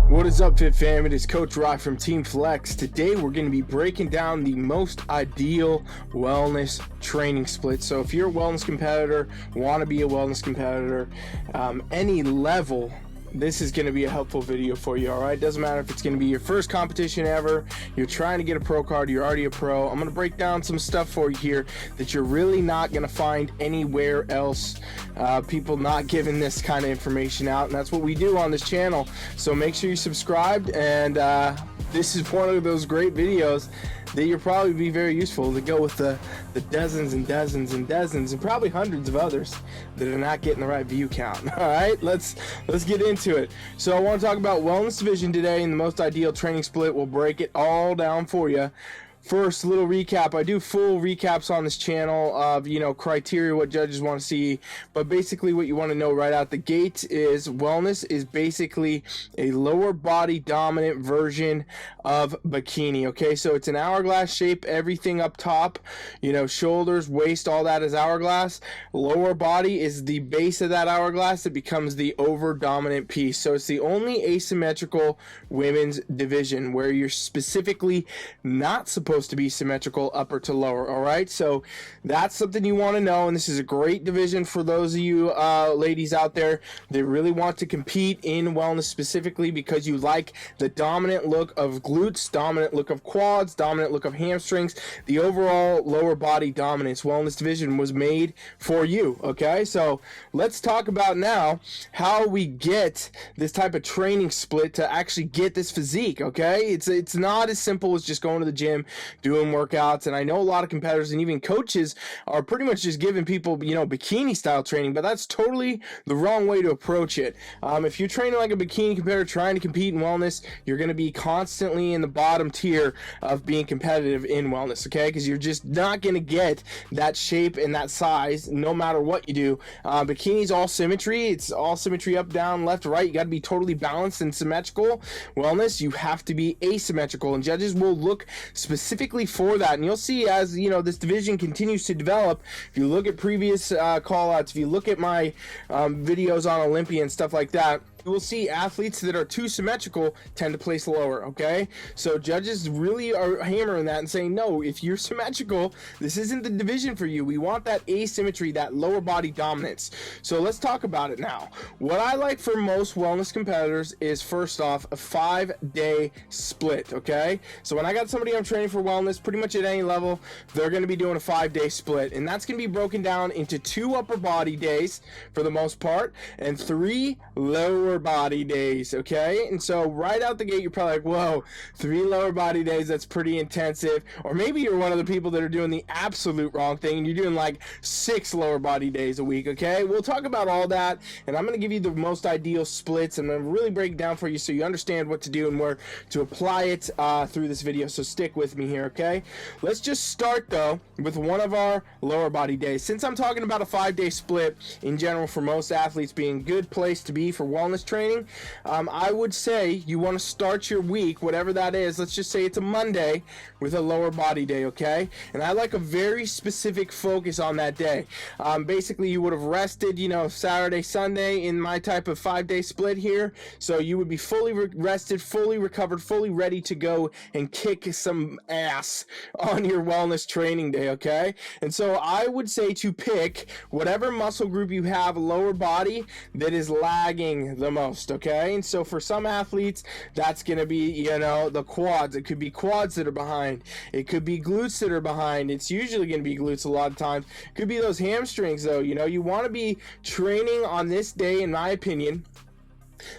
What is up, Fit Fam? It is Coach Rock from Team Flex. Today we're going to be breaking down the most ideal wellness training split. So if you're a wellness competitor, want to be a wellness competitor, any level, this is going to be a helpful video for you, all right? Doesn't matter if it's going to be your first competition ever, you're trying to get a pro card, you're already a pro. I'm going to break down some stuff for you here that you're really not going to find anywhere else. People not giving this kind of information out, and that's what we do on this channel. So make sure you're subscribed, and this is one of those great videos that you'll probably be very useful to go with the dozens and dozens and dozens and probably hundreds of others that are not getting the right view count. All right, let's get into it. So I want to talk about wellness division today and the most ideal training split. We'll break it all down for you. First, little recap. I do full recaps on this channel of, criteria, what judges want to see. But basically what you want to know right out the gate is wellness is basically a lower body dominant version of bikini. Okay, so it's an hourglass shape. Everything up top, shoulders, waist, all that is hourglass. Lower body is the base of that hourglass. It becomes the over dominant piece. So it's the only asymmetrical women's division where you're specifically not supposed to be symmetrical upper to lower. All right, so that's something you want to know, and this is a great division for those of you ladies out there that really want to compete in wellness, specifically because you like the dominant look of glutes, dominant look of quads, dominant look of hamstrings. The overall lower body dominance wellness division was made for you. Okay, so let's talk about now how we get this type of training split to actually get this physique. Okay, it's not as simple as just going to the gym, doing workouts. And I know a lot of competitors and even coaches are pretty much just giving people, bikini style training, but that's totally the wrong way to approach it. If you're training like a bikini competitor trying to compete in wellness, you're going to be constantly in the bottom tier of being competitive in wellness, okay? Because you're just not going to get that shape and that size no matter what you do. Bikini's all symmetry. It's all symmetry up, down, left, right. You got to be totally balanced and symmetrical. Wellness, you have to be asymmetrical, and judges will look specifically for that. And you'll see as this division continues to develop, if you look at previous call outs, if you look at my videos on Olympia and stuff like that, you will see athletes that are too symmetrical tend to place lower. Okay, so judges really are hammering that and saying, no, if you're symmetrical, this isn't the division for you. We want that asymmetry, that lower body dominance. So let's talk about it now. What I like for most wellness competitors is, first off, a 5-day split. Okay, so when I got somebody I'm training for wellness, pretty much at any level, they're going to be doing a 5-day split, and that's going to be broken down into 2 upper body days for the most part and 3 lower body days. Okay, and so right out the gate you're probably like, whoa, 3 lower body days, that's pretty intensive. Or maybe you're one of the people that are doing the absolute wrong thing and you're doing like 6 lower body days a week. Okay, we'll talk about all that, and I'm going to give you the most ideal splits and then really break it down for you so you understand what to do and where to apply it through this video. So stick with me here. Okay, let's just start though with one of our lower body days. Since I'm talking about a 5-day split in general for most athletes being a good place to be for wellness training, I would say you want to start your week, whatever that is, let's just say it's a Monday, with a lower body day. Okay, and I like a very specific focus on that day. Basically you would have rested Saturday, Sunday in my type of 5-day split here, so you would be fully rested, fully recovered, fully ready to go and kick some ass on your wellness training day. Okay, and so I would say to pick whatever muscle group you have lower body that is lagging the most. Okay, and so for some athletes that's going to be the quads. It could be quads that are behind, it could be glutes that are behind. It's usually going to be glutes a lot of times. It could be those hamstrings though. You want to be training on this day, in my opinion,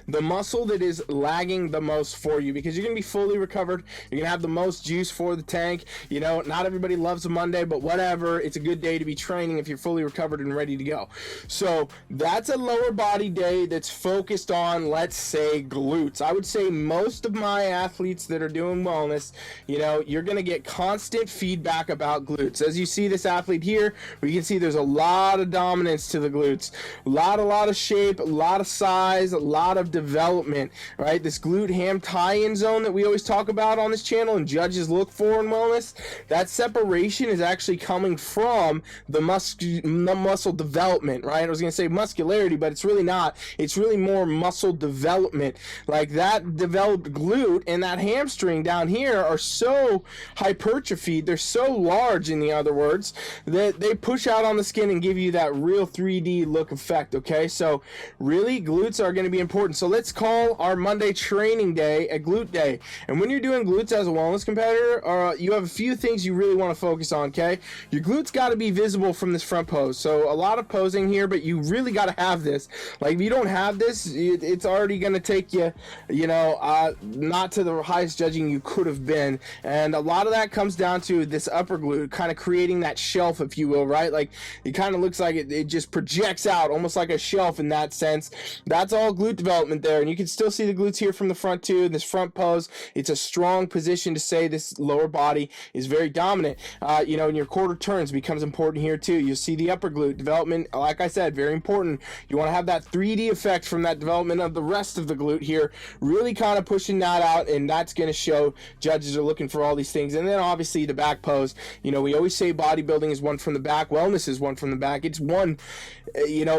the muscle that is lagging the most for you, because you're going to be fully recovered. You're going to have the most juice for the tank. Not everybody loves a Monday, but whatever. It's a good day to be training if you're fully recovered and ready to go. So that's a lower body day that's focused on, let's say, glutes. I would say most of my athletes that are doing wellness, you're going to get constant feedback about glutes. As you see this athlete here, we can see there's a lot of dominance to the glutes. A lot of shape, a lot of size, a lot lot of development, right? This glute ham tie-in zone that we always talk about on this channel and judges look for in wellness, that separation is actually coming from the muscle development, right? I was going to say muscularity, but it's really not. It's really more muscle development. Like that developed glute and that hamstring down here are so hypertrophied, they're so large, in the other words, that they push out on the skin and give you that real 3D look effect, okay? So really, glutes are going to be important. So let's call our Monday training day a glute day. And when you're doing glutes as a wellness competitor, you have a few things you really want to focus on, okay? Your glutes got to be visible from this front pose. So a lot of posing here, but you really got to have this. Like if you don't have this, it's already going to take you, not to the highest judging you could have been. And a lot of that comes down to this upper glute kind of creating that shelf, if you will, right? Like it kind of looks like it just projects out almost like a shelf in that sense. That's all glute development there. And you can still see the glutes here from the front too. This front pose, it's a strong position to say this lower body is very dominant. In your quarter turns becomes important here too. You'll see the upper glute development, like I said, very important. You want to have that 3D effect from that development of the rest of the glute here, really kind of pushing that out, and that's going to show judges are looking for all these things. And then obviously the back pose, we always say bodybuilding is one from the back, wellness is one from the back. It's one,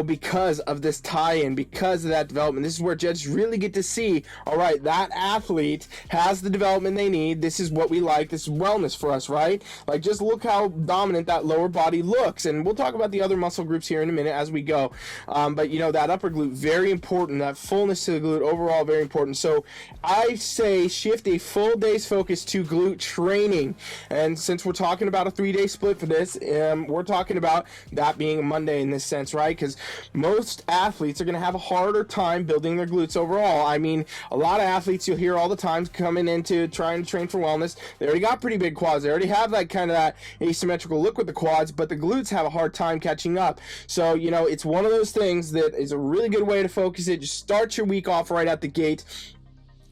because of this tie-in, because of that development. This is where judges really get to see, all right, that athlete has the development they need. This is what we like. This is wellness for us, right? Like just look how dominant that lower body looks. And we'll talk about the other muscle groups here in a minute as we go. But that upper glute, very important. That fullness to the glute overall, very important. So I say shift a full day's focus to glute training. And since we're talking about a 3-day split for this, we're talking about that being a Monday in this sense, right? Because most athletes are going to have a harder time building their glutes overall. I mean, a lot of athletes you'll hear all the time coming into trying to train for wellness, they already got pretty big quads. They already have that kind of that asymmetrical look with the quads, but the glutes have a hard time catching up. So, it's one of those things that is a really good way to focus it. Just start your week off right at the gate,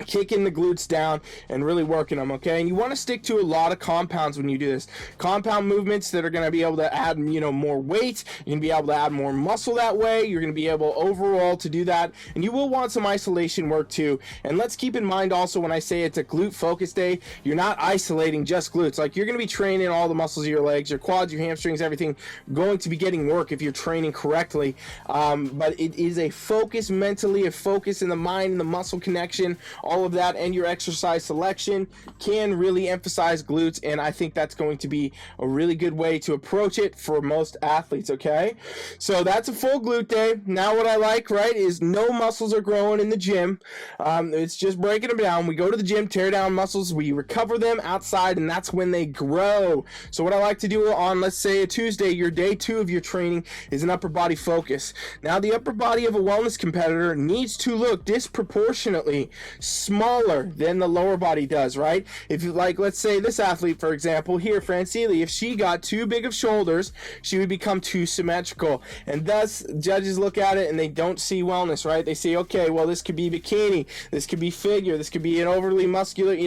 kicking the glutes down and really working them, okay? And you want to stick to a lot of compounds when you do this. Compound movements that are going to be able to add, more weight. You're going to be able to add more muscle that way. You're going to be able overall to do that. And you will want some isolation work too. And let's keep in mind also when I say it's a glute focus day, you're not isolating just glutes. Like you're going to be training all the muscles of your legs, your quads, your hamstrings, everything going to be getting work if you're training correctly. But it is a focus mentally, a focus in the mind and the muscle connection. All of that and your exercise selection can really emphasize glutes, and I think that's going to be a really good way to approach it for most athletes, okay? So that's a full glute day. Now what I like, right, is no muscles are growing in the gym. It's just breaking them down. We go to the gym, tear down muscles, we recover them outside, and that's when they grow. So what I like to do on, let's say, a Tuesday, your day 2 of your training is an upper body focus. Now the upper body of a wellness competitor needs to look disproportionately smaller than the lower body does, right? If you like, let's say this athlete, for example, here, Francielle, if she got too big of shoulders, she would become too symmetrical. And thus, judges look at it and they don't see wellness, right? They say, okay, well, this could be bikini, this could be figure, this could be an overly muscular,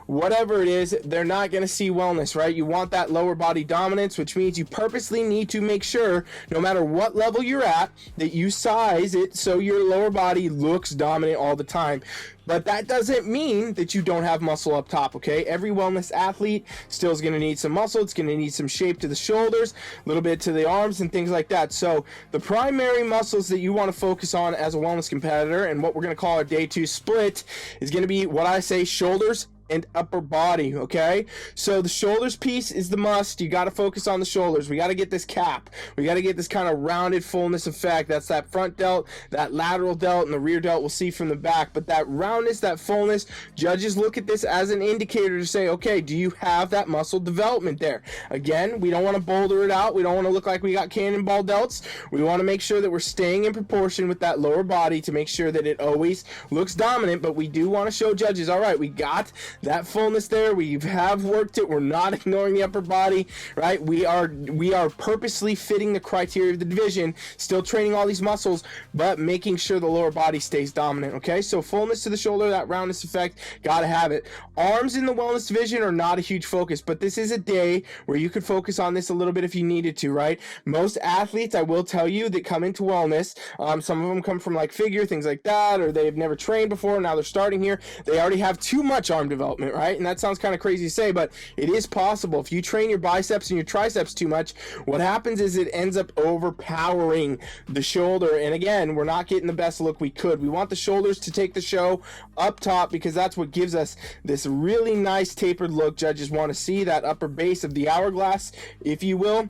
whatever it is, they're not going to see wellness, right? You want that lower body dominance, which means you purposely need to make sure, no matter what level you're at, that you size it so your lower body looks dominant all the time. But that doesn't mean that you don't have muscle up top, okay? Every wellness athlete still is going to need some muscle. It's going to need some shape to the shoulders, a little bit to the arms and things like that. So the primary muscles that you want to focus on as a wellness competitor, and what we're going to call our day 2 split, is going to be what I say shoulders and upper body, okay? So the shoulders piece is the must. You got to focus on the shoulders. We got to get this cap. We got to get this kind of rounded fullness effect. That's that front delt, that lateral delt, and the rear delt we'll see from the back. But that roundness, that fullness, judges look at this as an indicator to say, okay, do you have that muscle development there? Again, we don't want to boulder it out. We don't want to look like we got cannonball delts. We want to make sure that we're staying in proportion with that lower body to make sure that it always looks dominant. But we do want to show judges, all right, we got that fullness there. We have worked it. We're not ignoring the upper body, right? We are purposely fitting the criteria of the division, still training all these muscles, but making sure the lower body stays dominant, okay? So fullness to the shoulder, that roundness effect, gotta have it. Arms in the wellness division are not a huge focus, but this is a day where you could focus on this a little bit if you needed to, right? Most athletes, I will tell you, that come into wellness, some of them come from like figure, things like that, or they've never trained before, now they're starting here, they already have too much arm development, right? And that sounds kind of crazy to say, but it is possible. If you train your biceps and your triceps too much, what happens is it ends up overpowering the shoulder, and again, we're not getting the best look we could. We want the shoulders to take the show up top because that's what gives us this really nice tapered look. Judges want to see that upper base of the hourglass, if you will.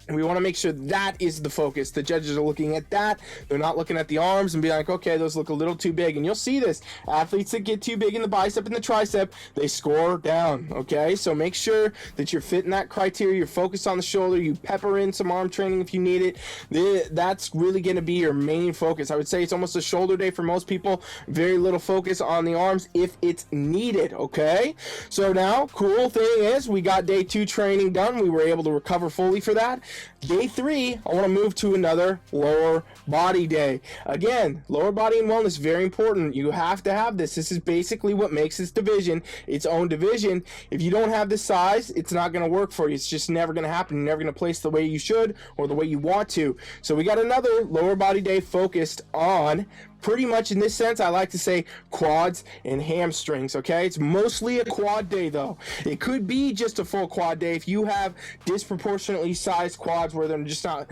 We want to make sure that is the focus. The judges are looking at that. They're not looking at the arms and be like, okay, those look a little too big. And you'll see this. Athletes that get too big in the bicep and the tricep, they score down, okay? So make sure that you're fitting that criteria. You're focused on the shoulder. You pepper in some arm training if you need it. That's really going to be your main focus. I would say it's almost a shoulder day for most people. Very little focus on the arms if it's needed, okay? So now, cool thing is we got day 2 training done. We were able to recover fully for that. Day 3, I want to move to another lower body day. Again, lower body and wellness, very important. You have to have this. This is basically what makes this division its own division. If you don't have this size, it's not going to work for you. It's just never going to happen. You're never going to place the way you should or the way you want to. So we got another lower body day focused on, pretty much in this sense, I like to say quads and hamstrings, okay? It's mostly a quad day, though. It could be just a full quad day if you have disproportionately sized quads where they're just not,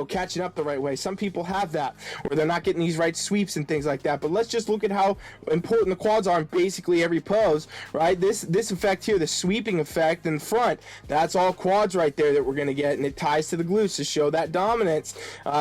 catching up the right way. Some people have that, where they're not getting these right sweeps and things like that. But let's just look at how important the quads are in basically every pose, right? This effect here, the sweeping effect in front, that's all quads right there that we're going to get, and it ties to the glutes to show that dominance.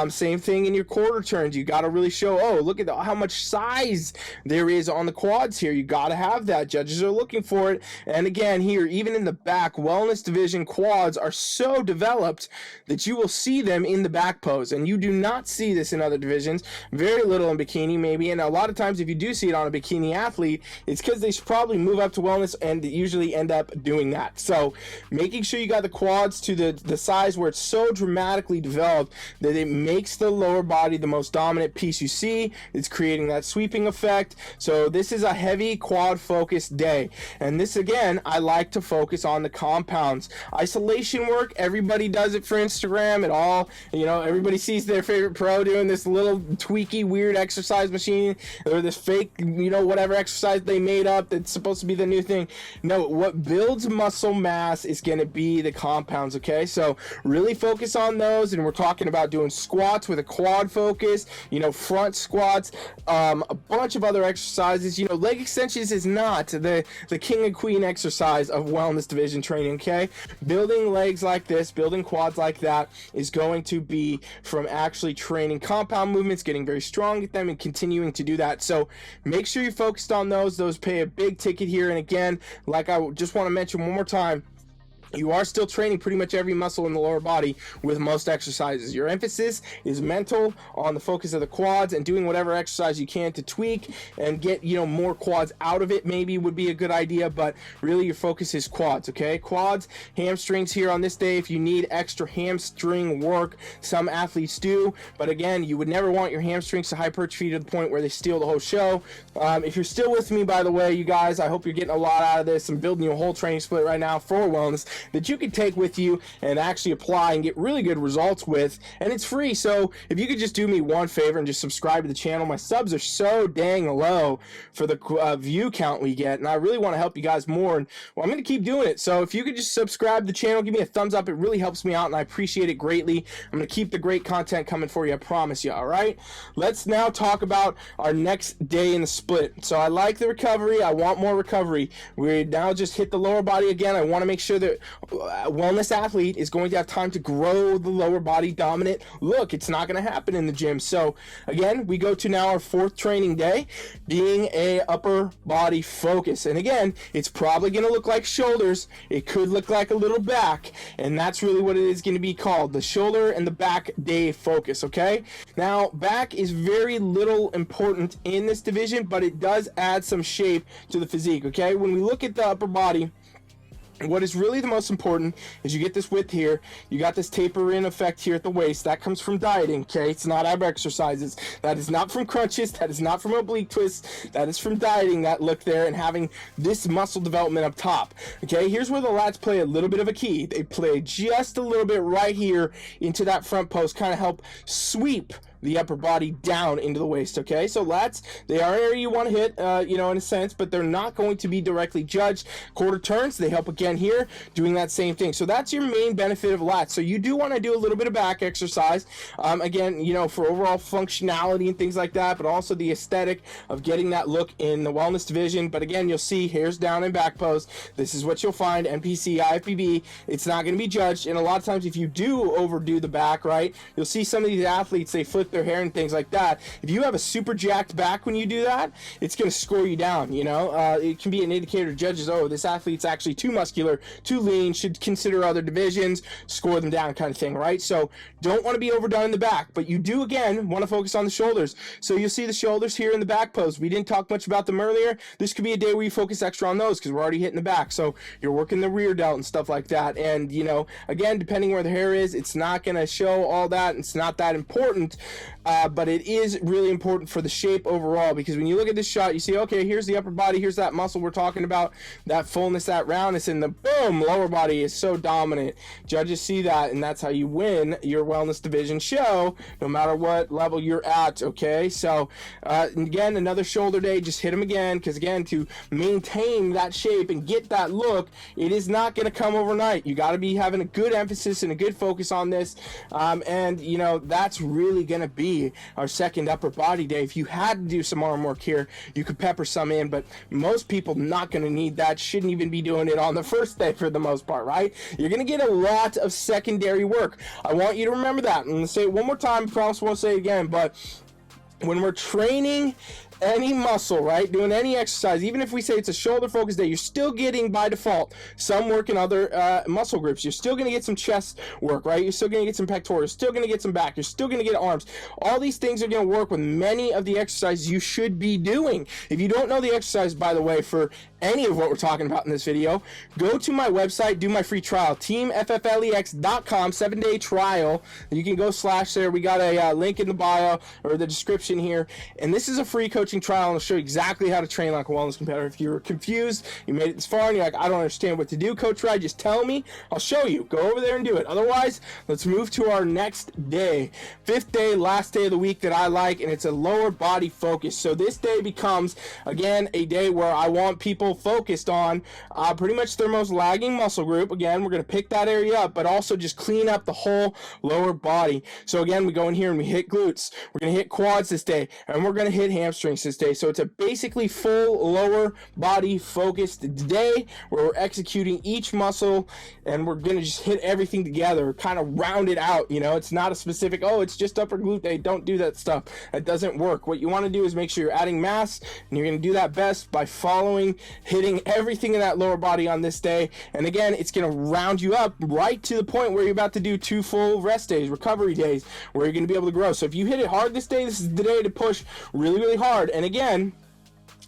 Same thing in your quarter turns. You got to really show, oh, look at how much size there is on the quads here. You got to have that. Judges are looking for it. And again, here, even in the back, wellness division quads are so developed that you will see them in the back pose, and you do not see this in other divisions. Very little in bikini, maybe, and a lot of times if you do see it on a bikini athlete, it's because they should probably move up to wellness and usually end up doing that. So making sure you got the quads to the size where it's so dramatically developed that it makes the lower body the most dominant piece you see. It's creating that sweeping effect. So this is a heavy quad focused day, and this, again, I like to focus on the compounds. Isolation work, everybody does it for Instagram. It all, everybody sees their favorite pro doing this little tweaky weird exercise machine or this fake, whatever exercise they made up that's supposed to be the new thing. No, what builds muscle mass is going to be the compounds, okay? So really focus on those, and we're talking about doing squats with a quad focus, front squats, a bunch of other exercises. Leg extensions is not the king and queen exercise of wellness division training, okay? Building legs like this, building quads like that is going to be from actually training compound movements, getting very strong at them, and continuing to do that. So make sure you're focused on those. Those pay a big ticket here. And again, like I just want to mention one more time, you are still training pretty much every muscle in the lower body with most exercises. Your emphasis is mental, on the focus of the quads, and doing whatever exercise you can to tweak and get, more quads out of it maybe would be a good idea, but really your focus is quads, okay? Quads, hamstrings here on this day if you need extra hamstring work. Some athletes do, but again, you would never want your hamstrings to hypertrophy to the point where they steal the whole show. If you're still with me, by the way, you guys, I hope you're getting a lot out of this. I'm building you a whole training split right now for wellness that you can take with you and actually apply and get really good results with, and it's free. So if you could just do me one favor and just subscribe to the channel. My subs are so dang low for the view count we get, and I really want to help you guys more, and I'm going to keep doing it. So if you could just subscribe to the channel, give me a thumbs up, it really helps me out, and I appreciate it greatly. I'm going to keep the great content coming for you, I promise you. All right, let's now talk about our next day in the split. So I like the recovery. I want more recovery. We now just hit the lower body again. I want to make sure that wellness athlete is going to have time to grow the lower body dominant look. It's not going to happen in the gym. So again, we go to now our 4th training day, being a upper body focus. And again, it's probably going to look like shoulders. It could look like a little back, and that's really what it is going to be called, the shoulder and the back day focus. Okay, now back is very little important in this division, but it does add some shape to the physique. Okay, when we look at the upper body, what is really the most important is you get this width here. You got this taper in effect here at the waist. That comes from dieting, okay? It's not ab exercises. That is not from crunches. That is not from oblique twists. That is from dieting, that look there, and having this muscle development up top. Okay, here's where the lats play a little bit of a key. They play just a little bit right here into that front post, kind of help sweep the upper body down into the waist. Okay, so lats, they are an area you want to hit, you know, in a sense, but they're not going to be directly judged. Quarter turns, they help again here, doing that same thing. So that's your main benefit of lats. So you do want to do a little bit of back exercise, again, you know, for overall functionality and things like that, but also the aesthetic of getting that look in the wellness division. But again, you'll see hairs down and back pose. This is what you'll find, NPC, IFBB. It's not going to be judged, and a lot of times if you do overdo the back, right, you'll see some of these athletes, they flip their hair and things like that. If you have a super jacked back when you do that, it's going to score you down. You know, it can be an indicator to judges, oh, this athlete's actually too muscular, too lean, should consider other divisions, score them down, kind of thing, right? So don't want to be overdone in the back, but you do again want to focus on the shoulders. So you'll see the shoulders here in the back pose. We didn't talk much about them earlier. This could be a day where you focus extra on those because we're already hitting the back, so you're working the rear delt and stuff like that. And you know, again, depending where the hair is, it's not going to show all that. It's not that important, but it is really important for the shape overall, because when you look at this shot, you see, okay, here's the upper body, here's that muscle we're talking about, that fullness, that roundness, and the boom, lower body is so dominant. Judges see that, and that's how you win your wellness division show, no matter what level you're at. Okay, so again, another shoulder day, just hit them again, because again, to maintain that shape and get that look, it is not going to come overnight. You got to be having a good emphasis and a good focus on this, and you know, that's really going to be our second upper body day. If you had to do some arm work here, you could pepper some in, but most people not going to need that, shouldn't even be doing it on the first day for the most part, right? You're going to get a lot of secondary work. I want you to remember that. I'm going to say it one more time, I promise I won't say it again, but when we're training any muscle, right, doing any exercise, even if we say it's a shoulder focus day, you're still getting by default some work in other muscle groups. You're still going to get some chest work, right? You're still going to get some pectorals, you're still going to get some back, you're still going to get arms. All these things are going to work with many of the exercises you should be doing. If you don't know the exercise, by the way, for any of what we're talking about in this video, go to my website, do my free trial, teamfflex.com, 7-day trial. You can go / there. We got a link in the bio or the description here, and this is a free coaching trial, and I'll show you exactly how to train like a wellness competitor. If you're confused, you made it this far and you're like, I don't understand what to do, Coach Rye, just tell me, I'll show you. Go over there and do it. Otherwise, let's move to our next day, 5th day, last day of the week that I like, and it's a lower body focus. So this day becomes again a day where I want people focused on pretty much their most lagging muscle group. Again, we're going to pick that area up, but also just clean up the whole lower body. So again, we go in here and we hit glutes, we're going to hit quads this day, and we're going to hit hamstrings this day. So it's a basically full lower body focused day where we're executing each muscle, and we're going to just hit everything together, kind of round it out. You know, it's not a specific, oh, it's just upper glute day. Don't do that stuff. That doesn't work. What you want to do is make sure you're adding mass, and you're going to do that best by hitting everything in that lower body on this day. And again, it's going to round you up right to the point where you're about to do 2 full rest days, recovery days, where you're going to be able to grow. So if you hit it hard this day, this is the day to push really, really hard. And again,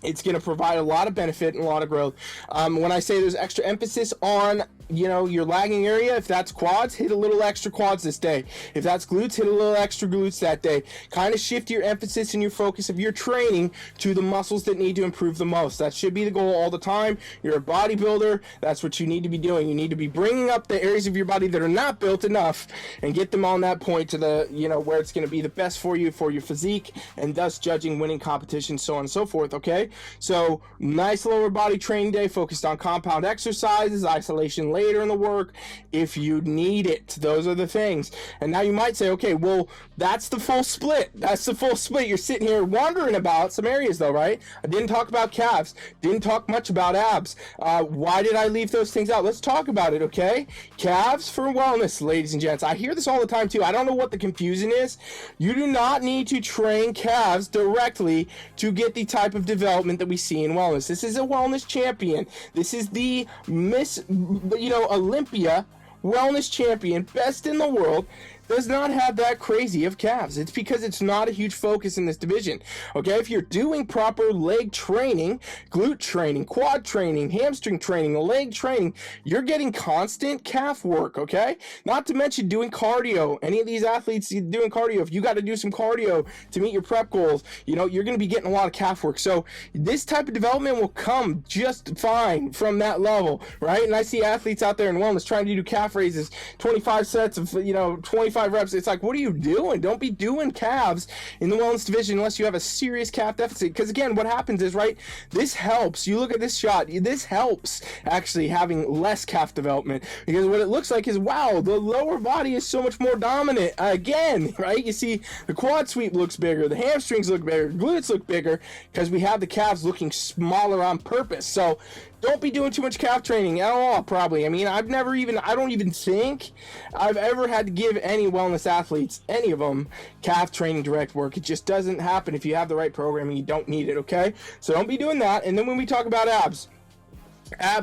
it's going to provide a lot of benefit and a lot of growth. When I say there's extra emphasis on, you know, your lagging area, if that's quads, hit a little extra quads this day. If that's glutes, hit a little extra glutes that day. Kind of shift your emphasis and your focus of your training to the muscles that need to improve the most. That should be the goal all the time. You're a bodybuilder. That's what you need to be doing. You need to be bringing up the areas of your body that are not built enough and get them on that point to the, you know, where it's going to be the best for you, for your physique, and thus judging, winning competitions, so on and so forth. Okay, so nice lower body training day focused on compound exercises, isolation later in the work if you need it. Those are the things. And now you might say, okay, well, that's the full split. That's the full split. You're sitting here wondering about some areas though, right? I didn't talk about calves, didn't talk much about abs. Why did I leave those things out? Let's talk about it, okay? Calves for wellness, ladies and gents. I hear this all the time too. I don't know what the confusion is. You do not need to train calves directly to get the type of development that we see in wellness. This is a wellness champion. This is the Miss, Olympia wellness champion, best in the world, does not have that crazy of calves. It's because it's not a huge focus in this division. Okay, if you're doing proper leg training, glute training, quad training, hamstring training, leg training, you're getting constant calf work, okay? Not to mention doing cardio. Any of these athletes doing cardio, if you got to do some cardio to meet your prep goals, you're going to be getting a lot of calf work. So this type of development will come just fine from that level, right? And I see athletes out there in wellness trying to do calf raises, 25 sets of, 25 reps. It's like, what are you doing? Don't be doing calves in the wellness division unless you have a serious calf deficit. Because again, what happens is, right, this helps. You look at this shot, this helps actually having less calf development, because what it looks like is, wow, the lower body is so much more dominant again, right? You see the quad sweep looks bigger, the hamstrings look bigger, glutes look bigger, because we have the calves looking smaller on purpose. So don't be doing too much calf training at all, probably. I mean, I don't even think I've ever had to give any wellness athletes, any of them, calf training direct work. It just doesn't happen. If you have the right programming, you don't need it, okay? So don't be doing that. And then when we talk about abs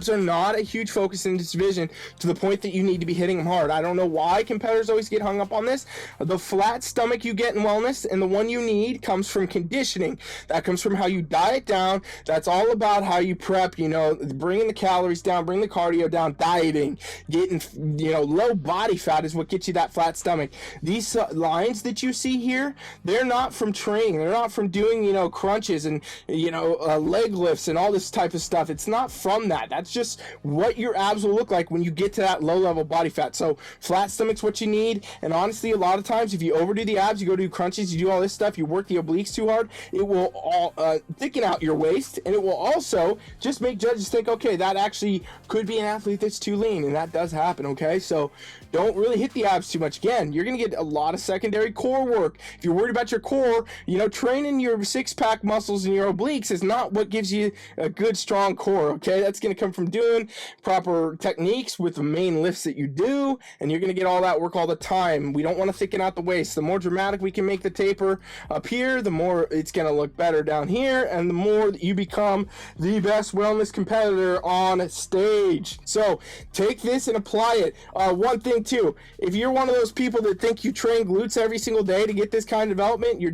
are not a huge focus in this division to the point that you need to be hitting them hard. I don't know why competitors always get hung up on this. The flat stomach you get in wellness and the one you need comes from conditioning. That comes from how you diet down. That's all about how you prep, bringing the calories down, bring the cardio down, dieting, getting, low body fat is what gets you that flat stomach. These lines that you see here, they're not from training. They're not from doing, crunches and, leg lifts and all this type of stuff. It's not from that. That's just what your abs will look like when you get to that low level body fat. So flat stomach's what you need. And honestly, a lot of times if you overdo the abs, you go do crunches, you do all this stuff, you work the obliques too hard, it will all thicken out your waist, and it will also just make judges think, okay, that actually could be an athlete that's too lean, and that does happen, okay? So don't really hit the abs too much. Again, you're going to get a lot of secondary core work. If you're worried about your core, training your six-pack muscles and your obliques is not what gives you a good, strong core, okay? That's going to come from doing proper techniques with the main lifts that you do, and you're going to get all that work all the time. We don't want to thicken out the waist. The more dramatic we can make the taper up here, the more it's going to look better down here, and the more that you become the best wellness competitor on stage. So take this and apply it. One thing too, if you're one of those people that think you train glutes every single day to get this kind of development, you're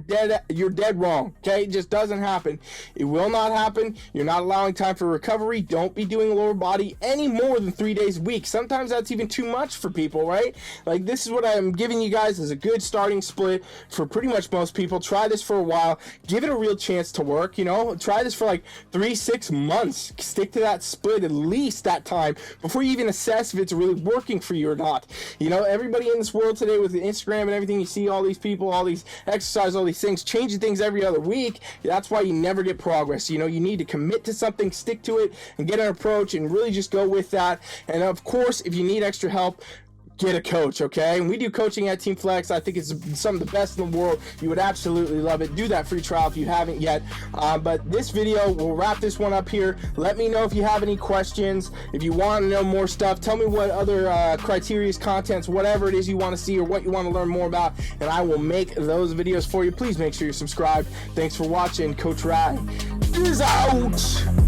dead wrong, okay? It just doesn't happen. It will not happen. You're not allowing time for recovery. Don't be doing lower body any more than 3 days a week. Sometimes that's even too much for people, right? Like, this is what I'm giving you guys as a good starting split for pretty much most people. Try this for a while. Give it a real chance to work, Try this for like 3-6 months. Stick to that split at least that time before you even assess if it's really working for you or not. Everybody in this world today with Instagram and everything, you see all these people, all these exercise, all these things, changing things every other week. That's why you never get progress. You need to commit to something, stick to it, and get an approach and really just go with that. And of course, if you need extra help, get a coach, okay? And we do coaching at Team Flex. I think it's some of the best in the world. You would absolutely love it. Do that free trial if you haven't yet. But this video, we'll wrap this one up here. Let me know if you have any questions. If you want to know more stuff, tell me what other criteria, contents, whatever it is you want to see or what you want to learn more about, and I will make those videos for you. Please make sure you're subscribed. Thanks for watching. Coach Rye is out.